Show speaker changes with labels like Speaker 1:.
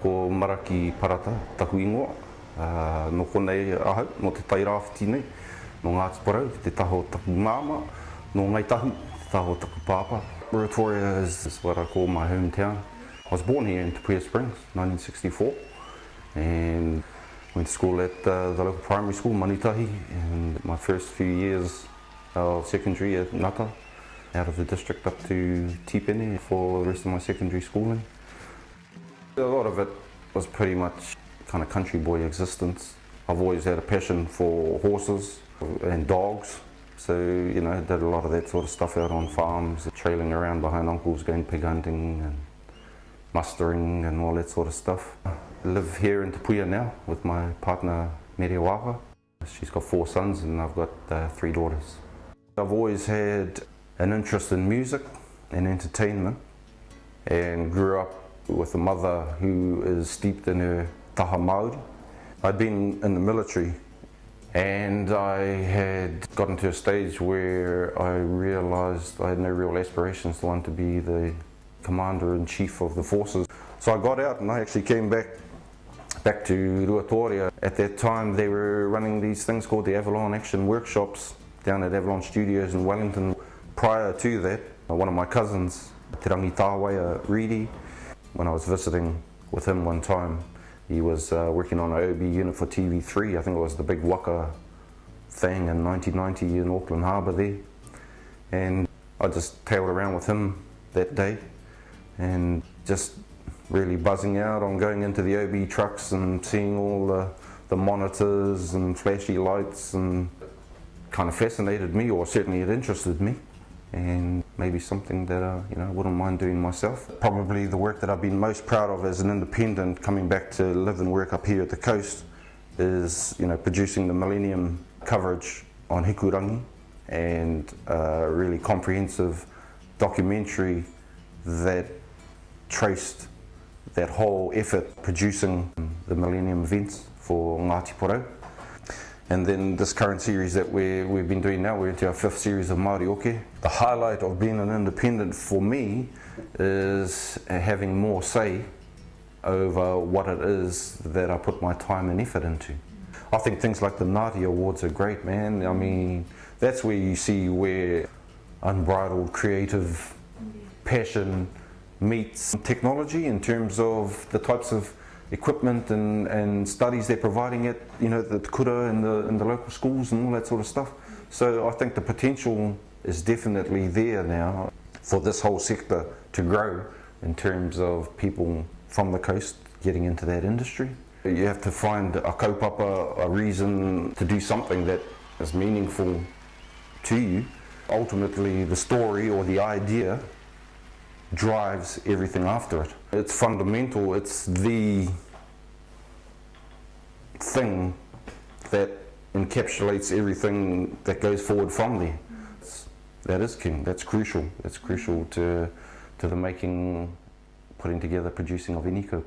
Speaker 1: Ko maraki parata, taku ingoa, no konei ahau, no te Tairawhiti nei, no Ngāti Porou, te taho taku Rama, no Ngai Tahu, te taho taku Papa. Victoria is what I call my hometown. I was born here in Te Puia Springs, 1964, and went to school at the local primary school, Manitahi, and my first few years of secondary at Ngata, out of the district up to Tipene for the rest of my secondary schooling. A lot of it was pretty much kind of country boy existence. I've always had a passion for horses and dogs, so you know, did a lot of that sort of stuff out on farms, trailing around behind uncles, going pig hunting and mustering and all that sort of stuff. I live here in Te Puia now with my partner Mauriora. She's got 4 sons and I've got 3 daughters. I've always had an interest in music and entertainment, and grew up with a mother who is steeped in her taha Māori. I'd been in the military and I had gotten to a stage where I realised I had no real aspirations to want to be the Commander-in-Chief of the forces. So I got out and I actually came back to Ruatoria. At that time they were running these things called the Avalon Action Workshops down at Avalon Studios in Wellington. Prior to that, one of my cousins, Te Tairawhiti, when I was visiting with him one time, he was working on an OB unit for TV3. I think it was the big Waka thing in 1990 in Auckland Harbour there. And I just tailed around with him that day and just really buzzing out on going into the OB trucks and seeing all the monitors and flashy lights, and kind of fascinated me, or certainly it interested me, and maybe something that you know, I wouldn't mind doing myself. Probably the work that I've been most proud of as an independent, coming back to live and work up here at the coast, is producing the Millennium coverage on Hikurangi, and a really comprehensive documentary that traced that whole effort producing the Millennium events for Ngāti Porou. And then this current series that we've been doing now, we're into our 5th series of Māori Oke. The highlight of being an independent for me is having more say over what it is that I put my time and effort into. I think things like the Ngāti Awards are great, man. I mean, that's where you see where unbridled creative passion meets technology in terms of the types of equipment and studies they're providing at the kura in the local schools and all that sort of stuff. So I think the potential is definitely there now for this whole sector to grow in terms of people from the coast getting into that industry. You have to find a kaupapa, a reason to do something that is meaningful to you. Ultimately the story or the idea drives everything after it. It's fundamental, it's the thing that encapsulates everything that goes forward from there. That is king, that's crucial to the making, putting together, producing of any kaupapa.